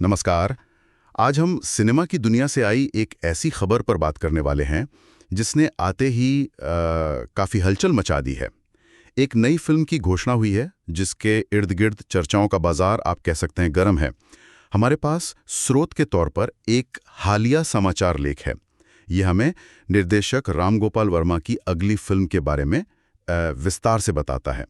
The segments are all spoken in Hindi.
नमस्कार। आज हम सिनेमा की दुनिया से आई एक ऐसी खबर पर बात करने वाले हैं जिसने आते ही काफ़ी हलचल मचा दी है। एक नई फिल्म की घोषणा हुई है जिसके इर्द गिर्द चर्चाओं का बाजार आप कह सकते हैं गर्म है। हमारे पास स्रोत के तौर पर एक हालिया समाचार लेख है। ये हमें निर्देशक राम गोपाल वर्मा की अगली फिल्म के बारे में विस्तार से बताता है।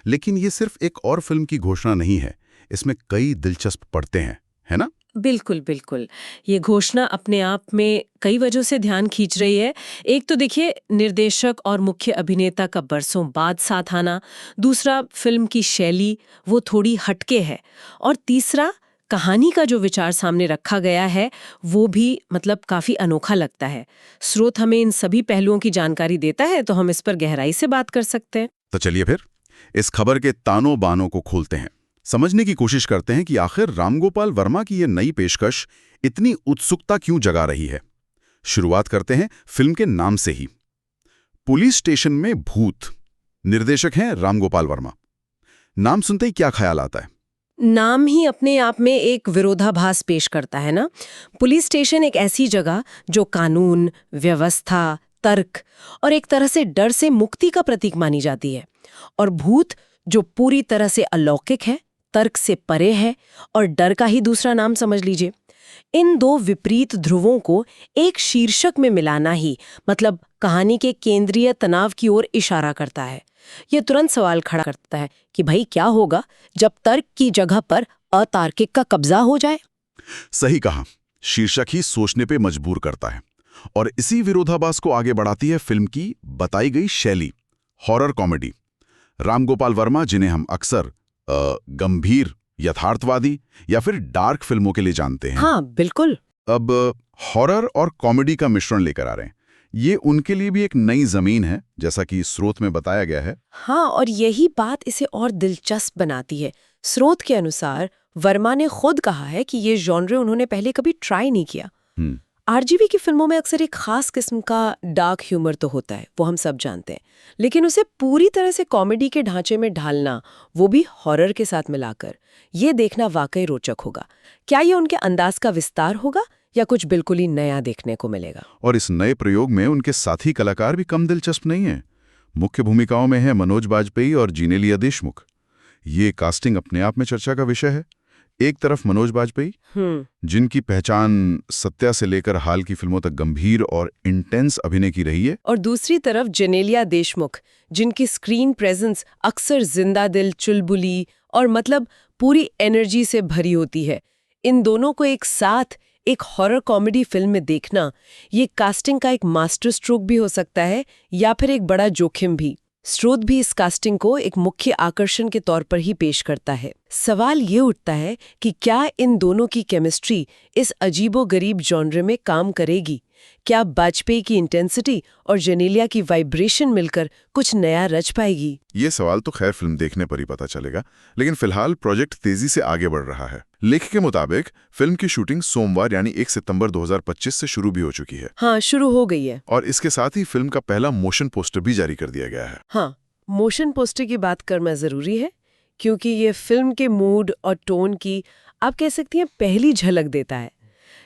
लेकिन ये सिर्फ एक और फिल्म की घोषणा नहीं है, इसमें कई दिलचस्प पड़ते हैं, है ना? बिल्कुल, बिल्कुल। ये घोषणा अपने आप में कई वजहों से ध्यान खींच रही है। एक तो देखिए निर्देशक और मुख्य अभिनेता का बरसों बाद साथ आना, दूसरा फिल्म की शैली वो थोड़ी हटके है और तीसरा कहानी का जो विचार सामने रखा गया है वो भी मतलब काफ़ी अनोखा लगता है। स्रोत हमें इन सभी पहलुओं की जानकारी देता है तो हम इस पर गहराई से बात कर सकते हैं। तो चलिए फिर इस खबर के तानों बानों को खोलते हैं, समझने की कोशिश करते हैं कि आखिर रामगोपाल वर्मा की ये नई पेशकश इतनी उत्सुकता क्यों जगा रही है। शुरुआत करते हैं फिल्म के नाम से ही। पुलिस स्टेशन में भूत। निर्देशक हैं रामगोपाल वर्मा। नाम सुनते ही क्या ख्याल आता है? नाम ही अपने आप में एक विरोधाभास पेश करता है ना। पुलिस स्टेशन एक ऐसी जगह जो कानून, व्यवस्था, तर्क और एक तरह से डर से मुक्ति का प्रतीक मानी जाती है। और भूत जो पूरी तरह से अलौकिक है, तर्क से परे है और डर का ही दूसरा नाम समझ लीजिए। इन दो विपरीत ध्रुवों को एक शीर्षक में मिलाना ही मतलब कहानी के केंद्रीय तनाव की ओर इशारा करता है। यह तुरंत सवाल खड़ा करता है कि भाई क्या होगा जब तर्क की जगह पर अतार्किक का कब्जा हो जाए। सही कहा, शीर्षक ही सोचने पे मजबूर करता है। और इसी विरोधाभास को आगे बढ़ाती है फिल्म की बताई गई शैली, हॉरर कॉमेडी। रामगोपाल वर्मा, जिन्हें हम अक्सर गंभीर, यथार्थवादी या फिर डार्क फिल्मों के लिए जानते हैं, हाँ बिल्कुल। अब हॉरर और कॉमेडी का मिश्रण लेकर आ रहे हैं। ये उनके लिए भी एक नई जमीन है, जैसा कि स्रोत में बताया गया है। हाँ, और यही बात इसे और दिलचस्प बनाती है। स्रोत के अनुसार वर्मा ने खुद कहा है कि ये जॉनरे उन्होंने पहले कभी ट्राई नहीं किया। हम्म। आरजीवी की फिल्मों में अक्सर एक खास किस्म का डार्क ह्यूमर तो होता है, वो हम सब जानते हैं, लेकिन उसे पूरी तरह से कॉमेडी के ढांचे में ढालना, वो भी हॉरर के साथ मिलाकर, ये देखना वाकई रोचक होगा। क्या ये उनके अंदाज का विस्तार होगा या कुछ बिल्कुल ही नया देखने को मिलेगा? और इस नए प्रयोग में उनके साथी कलाकार भी कम दिलचस्प नहीं हैं। मुख्य भूमिकाओं में है मनोज बाजपेयी और जीनेलिया देशमुख। ये कास्टिंग अपने आप में चर्चा का विषय है। एक तरफ मनोज बाजपेयी, जिनकी पहचान सत्या से लेकर हाल की फिल्मों तक गंभीर और इंटेंस अभिनय की रही है, और दूसरी तरफ जेनेलिया देशमुख, जिनकी स्क्रीन प्रेजेंस अक्सर जिंदा दिल, चुलबुली और मतलब पूरी एनर्जी से भरी होती है। इन दोनों को एक साथ एक हॉरर कॉमेडी फिल्म में देखना, ये कास्टिंग का एक मास्टर स्ट्रोक भी हो सकता है या फिर एक बड़ा जोखिम भी। स्रोत भी इस कास्टिंग को एक मुख्य आकर्षण के तौर पर ही पेश करता है। सवाल ये उठता है कि क्या इन दोनों की केमिस्ट्री इस अजीबोगरीब जॉनरे में काम करेगी? क्या बाजपेयी की इंटेंसिटी और जेनेलिया की वाइब्रेशन मिलकर कुछ नया रच पाएगी? ये सवाल तो खैर फिल्म देखने पर ही पता चलेगा, लेकिन फिलहाल प्रोजेक्ट तेजी से आगे बढ़ रहा है। लेख के मुताबिक फिल्म की शूटिंग सोमवार यानी 1 सितंबर 2025 से शुरू भी हो चुकी है। हाँ, शुरू हो गई है। और इसके साथ ही फिल्म का पहला मोशन पोस्टर भी जारी कर दिया गया है। हाँ, मोशन पोस्टर की बात करना जरूरी है क्योंकि ये फिल्म के मूड और टोन की, आप कह सकती हैं, पहली झलक देता है।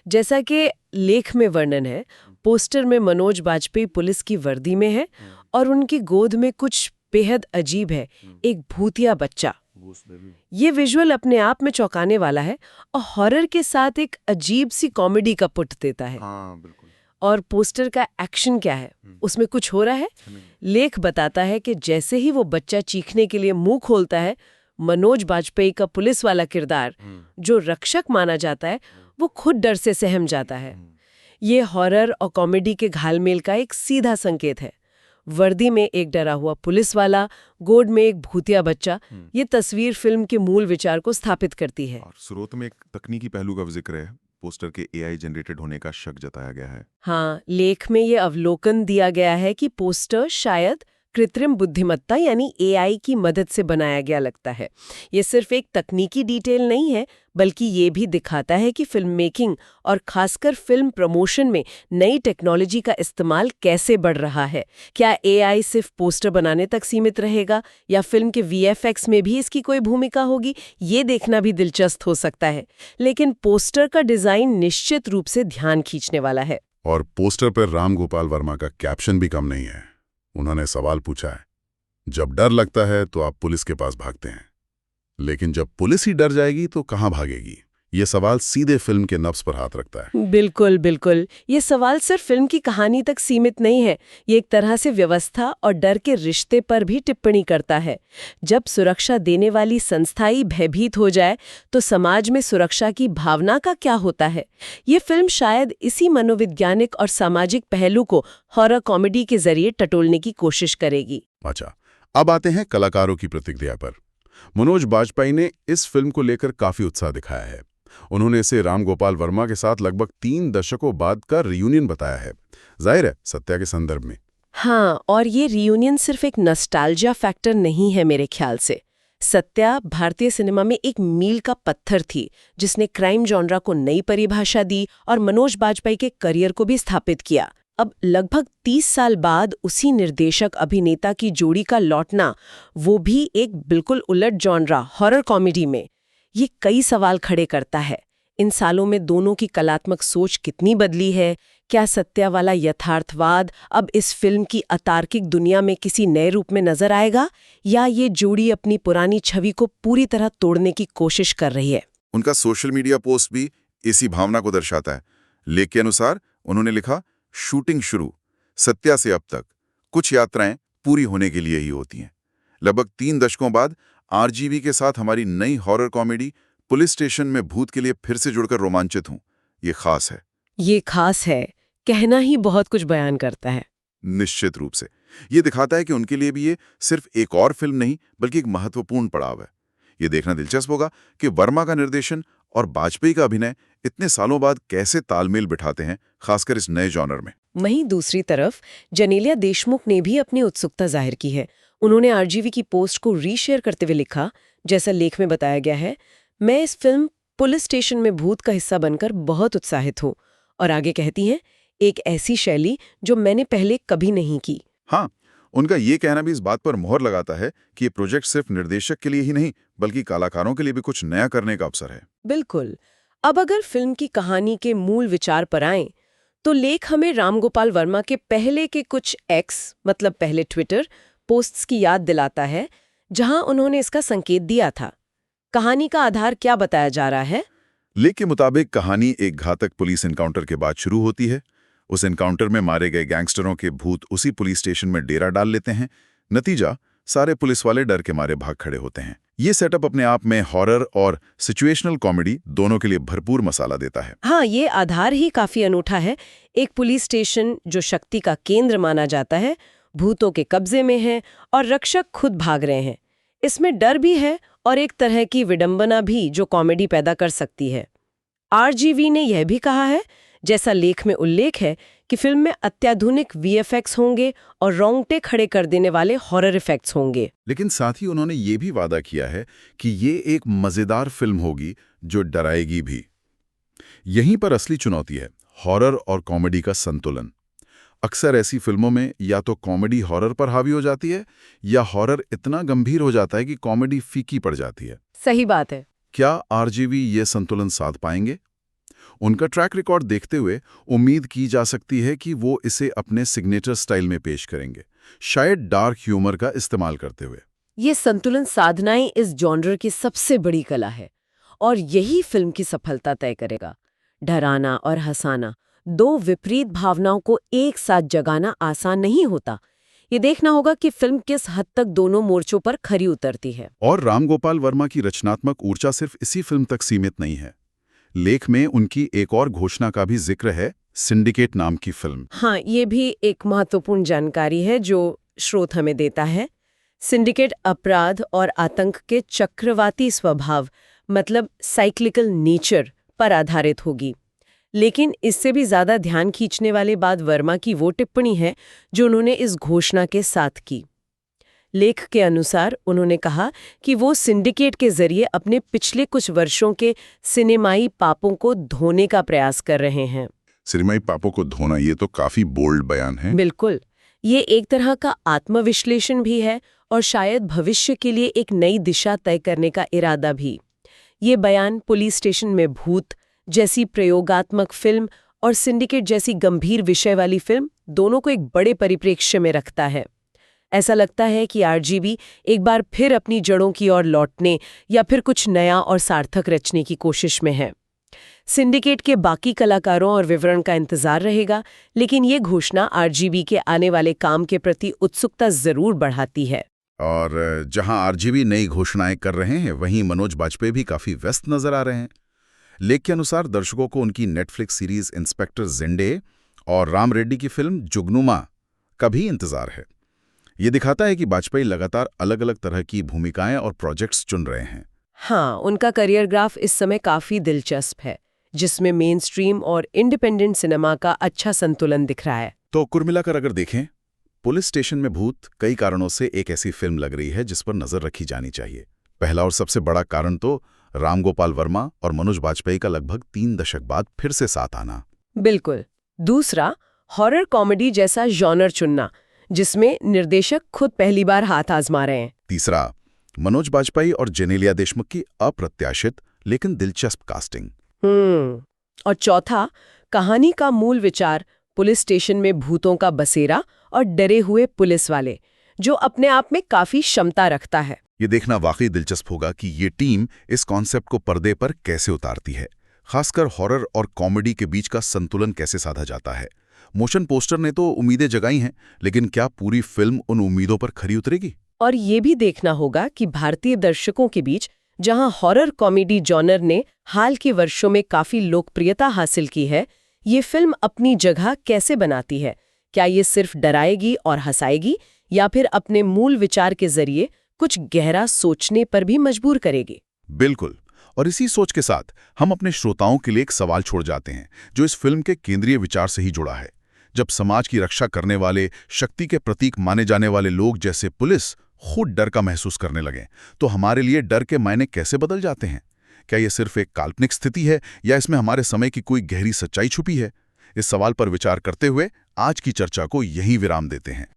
जैसा कि लेख में वर्णन है, पोस्टर में मनोज बाजपेयी पुलिस की वर्दी में है और उनकी गोद में कुछ बेहद अजीब है, एक भूतिया बच्चा। ये विजुअल अपने आप में चौंकाने वाला है और हॉरर के साथ एक अजीब सी कॉमेडी का पुट देता है। बिल्कुल। और पोस्टर का एक्शन क्या है, उसमें कुछ हो रहा है। लेख बताता है कि जैसे ही वो बच्चा चीखने के लिए मुंह खोलता है, मनोज बाजपेयी का पुलिस वाला किरदार, जो रक्षक माना जाता है, वो खुद डर से सहम जाता है। ये हॉरर और कॉमेडी के घालमेल का एक सीधा संकेत है। वर्दी में एक डरा हुआ पुलिस वाला, गोद में एक भूतिया बच्चा, ये तस्वीर फिल्म के मूल विचार को स्थापित करती है। और स्रोत में एक तकनीकी पहलू का जिक्र है, पोस्टर के एआई जनरेटेड होने का शक जताया गया है। हाँ, लेख में ये अवलोकन दिया गया है कि पोस्टर शायद कृत्रिम बुद्धिमत्ता यानी एआई की मदद से बनाया गया लगता है। ये सिर्फ एक तकनीकी डिटेल नहीं है, बल्कि ये भी दिखाता है कि फिल्म मेकिंग और खासकर फिल्म प्रमोशन में नई टेक्नोलॉजी का इस्तेमाल कैसे बढ़ रहा है। क्या एआई सिर्फ पोस्टर बनाने तक सीमित रहेगा या फिल्म के वीएफएक्स में भी इसकी कोई भूमिका होगी, ये देखना भी दिलचस्प हो सकता है। लेकिन पोस्टर का डिजाइन निश्चित रूप से ध्यान खींचने वाला है। और पोस्टर पर राम गोपाल वर्मा का कैप्शन भी कम नहीं है। उन्होंने सवाल पूछा है, जब डर लगता है तो आप पुलिस के पास भागते हैं, लेकिन जब पुलिस ही डर जाएगी तो कहां भागेगी? ये सवाल सीधे फिल्म के नब्ज पर हाथ रखता है। बिल्कुल बिल्कुल, ये सवाल सिर्फ फिल्म की कहानी तक सीमित नहीं है, ये एक तरह से व्यवस्था और डर के रिश्ते पर भी टिप्पणी करता है। जब सुरक्षा देने वाली संस्था ही भयभीत हो जाए तो समाज में सुरक्षा की भावना का क्या होता है? ये फिल्म शायद इसी मनोवैज्ञानिक और सामाजिक पहलू को हॉरर कॉमेडी के जरिए टटोलने की कोशिश करेगी। अच्छा, अब आते हैं कलाकारों की प्रतिक्रिया पर। मनोज बाजपेयी ने इस फिल्म को लेकर काफी उत्साह दिखाया है। उन्होंने इसे राम गोपाल वर्मा के साथ लगभग 3 दशकों बाद का रियूनियन बताया है, जाहिर है सत्या के संदर्भ में। हाँ, और ये रियूनियन सिर्फ एक नॉस्टैल्जिया फैक्टर नहीं है मेरे ख्याल से। सत्या भारतीय सिनेमा में एक मील का पत्थर थी, जिसने क्राइम जॉनरा को नई परिभाषा दी और मनोज बाजपेयी के करियर को भी स्थापित किया। अब लगभग 30 साल बाद उसी निर्देशक अभिनेता की जोड़ी का लौटना, वो भी एक बिल्कुल उलट जॉनरा हॉरर कॉमेडी में, ये कई सवाल खड़े करता है। इन सालों में दोनों की कलात्मक सोच कितनी बदली है? क्या सत्या वाला यथार्थवाद अब इस फिल्म की अतार्किक दुनिया में किसी नए रूप में नजर आएगा, या ये जोड़ी अपनी पुरानी छवि को पूरी तरह तोड़ने की कोशिश कर रही है? उनका सोशल मीडिया पोस्ट भी इसी भावना को दर्शाता है। लेख के अनुसार उन्होंने लिखा, शूटिंग शुरू, सत्या से अब तक कुछ यात्राएं पूरी होने के लिए ही होती हैं। लगभग 3 दशकों बाद आरजीवी के साथ हमारी नई हॉरर कॉमेडी पुलिस स्टेशन में भूत के लिए फिर से जुड़कर रोमांचित हूं। ये खास है। ये खास है कहना ही बहुत कुछ बयान करता है। निश्चित रूप से ये दिखाता है कि उनके लिए भी ये सिर्फ एक और फिल्म नहीं, बल्कि एक महत्वपूर्ण पड़ाव है। ये देखना दिलचस्प होगा कि वर्मा का निर्देशन और बाजपेयी का अभिनय इतने सालों बाद कैसे तालमेल बिठाते हैं, खासकर इस नए जॉनर में। वहीं दूसरी तरफ जेनेलिया देशमुख ने भी अपनी उत्सुकता जाहिर की है। उन्होंने आरजीवी की पोस्ट को रीशेयर करते हुए लिखा, जैसा लेख में बताया गया है, मैं इस फिल्म पुलिस स्टेशन में भूत का हिस्सा बनकर बहुत उत्साहित हूँ। और आगे कहती हैं, एक ऐसी शैली जो मैंने पहले कभी नहीं की। हाँ, उनका ये कहना भी इस बात पर मोहर लगाता है कि ये प्रोजेक्ट सिर्फ निर्देशक के लिए ही नहीं, बल्कि कलाकारों के लिए भी कुछ नया करने का अवसर है। बिल्कुल। अब अगर फिल्म की कहानी के मूल विचार पर आएं, तो लेख हमें रामगोपाल वर्मा के पहले के कुछ एक्स, मतलब पहले ट्विटर पोस्ट्स की याद दिलाता है, जहां उन्होंने इसका संकेत दिया था। कहानी का आधार क्या बताया जा रहा है? लेख के मुताबिक कहानी एक घातक पुलिस एनकाउंटर के बाद शुरू होती है। उस एनकाउंटर में मारे गए गैंगस्टरों के भूत उसी पुलिस स्टेशन में डेरा डाल लेते हैं। नतीजा, सारे पुलिस वाले डर के मारे भाग खड़े होते हैं। ये सेटअप अपने आप में हॉरर और सिचुएशनल कॉमेडी दोनों के लिए भरपूर मसाला देता है। हाँ, ये आधार ही काफी अनूठा है। एक पुलिस स्टेशन जो शक्ति का केंद्र माना जाता है, भूतों के कब्जे में है और रक्षक खुद भाग रहे हैं। इसमें डर भी है और एक तरह की विडंबना भी जो कॉमेडी पैदा कर सकती है। आरजीवी ने यह भी कहा है, जैसा लेख में उल्लेख है, कि फिल्म में अत्याधुनिक वीएफएक्स होंगे और रोंगटे खड़े कर देने वाले हॉरर इफेक्ट्स होंगे। लेकिन साथ ही उन्होंने ये भी वादा किया है कि ये एक मजेदार फिल्म होगी जो डराएगी भी। यहीं पर असली चुनौती है, हॉरर और कॉमेडी का संतुलन। अक्सर ऐसी फिल्मों में या तो कॉमेडी हॉरर पर हावी हो जाती है, या हॉरर इतना गंभीर हो जाता है कि कॉमेडी फीकी पड़ जाती है। सही बात है। क्या आरजीवी ये संतुलन साध पाएंगे? उनका ट्रैक रिकॉर्ड देखते हुए उम्मीद की जा सकती है कि वो इसे अपने सिग्नेचर स्टाइल में पेश करेंगे, शायद डार्क ह्यूमर का इस्तेमाल करते हुए। ये संतुलन साधना ही इस जॉनर की सबसे बड़ी कला है और यही फिल्म की सफलता तय करेगा। डराना और हंसाना, दो विपरीत भावनाओं को एक साथ जगाना आसान नहीं होता। ये देखना होगा कि फिल्म किस हद तक दोनों मोर्चों पर खरी उतरती है। और राम गोपाल वर्मा की रचनात्मक ऊर्जा सिर्फ इसी फिल्म तक सीमित नहीं है। लेख में उनकी एक और घोषणा का भी जिक्र है, सिंडिकेट नाम की फिल्म। हाँ, ये भी एक महत्वपूर्ण जानकारी है जो स्रोत हमें देता है। सिंडिकेट अपराध और आतंक के चक्रवाती स्वभाव, मतलब साइक्लिकल नेचर पर आधारित होगी। लेकिन इससे भी ज्यादा ध्यान खींचने वाली बात वर्मा की वो टिप्पणी है जो उन्होंने इस घोषणा के साथ की। लेख के अनुसार उन्होंने कहा कि वो सिंडिकेट के जरिए अपने पिछले कुछ वर्षों के सिनेमाई पापों को धोने का प्रयास कर रहे हैं। सिनेमाई पापों को धोना, ये तो काफी बोल्ड बयान है। बिल्कुल, ये एक तरह का आत्मविश्लेषण भी है और शायद भविष्य के लिए एक नई दिशा तय करने का इरादा भी। ये बयान पुलिस स्टेशन में भूत जैसी प्रयोगात्मक फिल्म और सिंडिकेट जैसी गंभीर विषय वाली फिल्म दोनों को एक बड़े परिप्रेक्ष्य में रखता है। ऐसा लगता है कि आरजीबी एक बार फिर अपनी जड़ों की ओर लौटने या फिर कुछ नया और सार्थक रचने की कोशिश में है। सिंडिकेट के बाकी कलाकारों और विवरण का इंतजार रहेगा, लेकिन ये घोषणा आरजीबी के आने वाले काम के प्रति उत्सुकता जरूर बढ़ाती है। और जहां आरजीबी नई घोषणाएं कर रहे हैं, वहीं मनोज बाजपेयी भी काफी व्यस्त नजर आ रहे हैं। लेख के अनुसार दर्शकों को उनकी नेटफ्लिक्स सीरीज इंस्पेक्टर जिंडे और राम रेड्डी की फिल्म जुगनुमा का भी इंतजार है। ये दिखाता है कि बाजपेयी लगातार अलग अलग तरह की भूमिकाएं और प्रोजेक्ट्स चुन रहे हैं। हाँ, उनका करियर ग्राफ इस समय काफी दिलचस्प है, जिसमें मेन स्ट्रीम और इंडिपेंडेंट सिनेमा का अच्छा संतुलन दिख रहा है। तो कुल मिलाकर अगर देखें, पुलिस स्टेशन में भूत कई कारणों से एक ऐसी फिल्म लग रही है जिस पर नजर रखी जानी चाहिए। पहला और सबसे बड़ा कारण तो राम गोपाल वर्मा और मनोज बाजपेयी का लगभग 3 दशक बाद फिर से साथ आना। बिल्कुल। दूसरा, हॉरर कॉमेडी जैसा जॉनर चुनना, जिसमें निर्देशक खुद पहली बार हाथ आजमा रहे हैं। तीसरा, मनोज बाजपेयी और जेनेलिया देशमुख की अप्रत्याशित लेकिन दिलचस्प कास्टिंग। और चौथा, कहानी का मूल विचार पुलिस स्टेशन में भूतों का बसेरा और डरे हुए पुलिस वाले, जो अपने आप में काफी क्षमता रखता है। ये देखना वाकई दिलचस्प होगा कि ये टीम इस कॉन्सेप्ट को पर्दे पर कैसे उतारती है, खासकर हॉरर और कॉमेडी के बीच का संतुलन कैसे साधा जाता है। मोशन पोस्टर ने तो उम्मीदें जगाई हैं, लेकिन क्या पूरी फिल्म उन उम्मीदों पर खरी उतरेगी? और ये भी देखना होगा कि भारतीय दर्शकों के बीच जहां हॉरर कॉमेडी जॉनर ने हाल के वर्षों में काफी लोकप्रियता हासिल की है, ये फिल्म अपनी जगह कैसे बनाती है। क्या ये सिर्फ डराएगी और हंसाएगी, या फिर अपने मूल विचार के जरिए कुछ गहरा सोचने पर भी मजबूर करेगी? बिल्कुल। और इसी सोच के साथ हम अपने श्रोताओं के लिए एक सवाल छोड़ जाते हैं, जो इस फिल्म के केंद्रीय विचार से ही जुड़ा है। जब समाज की रक्षा करने वाले, शक्ति के प्रतीक माने जाने वाले लोग जैसे पुलिस खुद डर का महसूस करने लगें, तो हमारे लिए डर के मायने कैसे बदल जाते हैं? क्या ये सिर्फ एक काल्पनिक स्थिति है, या इसमें हमारे समय की कोई गहरी सच्चाई छुपी है? इस सवाल पर विचार करते हुए आज की चर्चा को यहीं विराम देते हैं।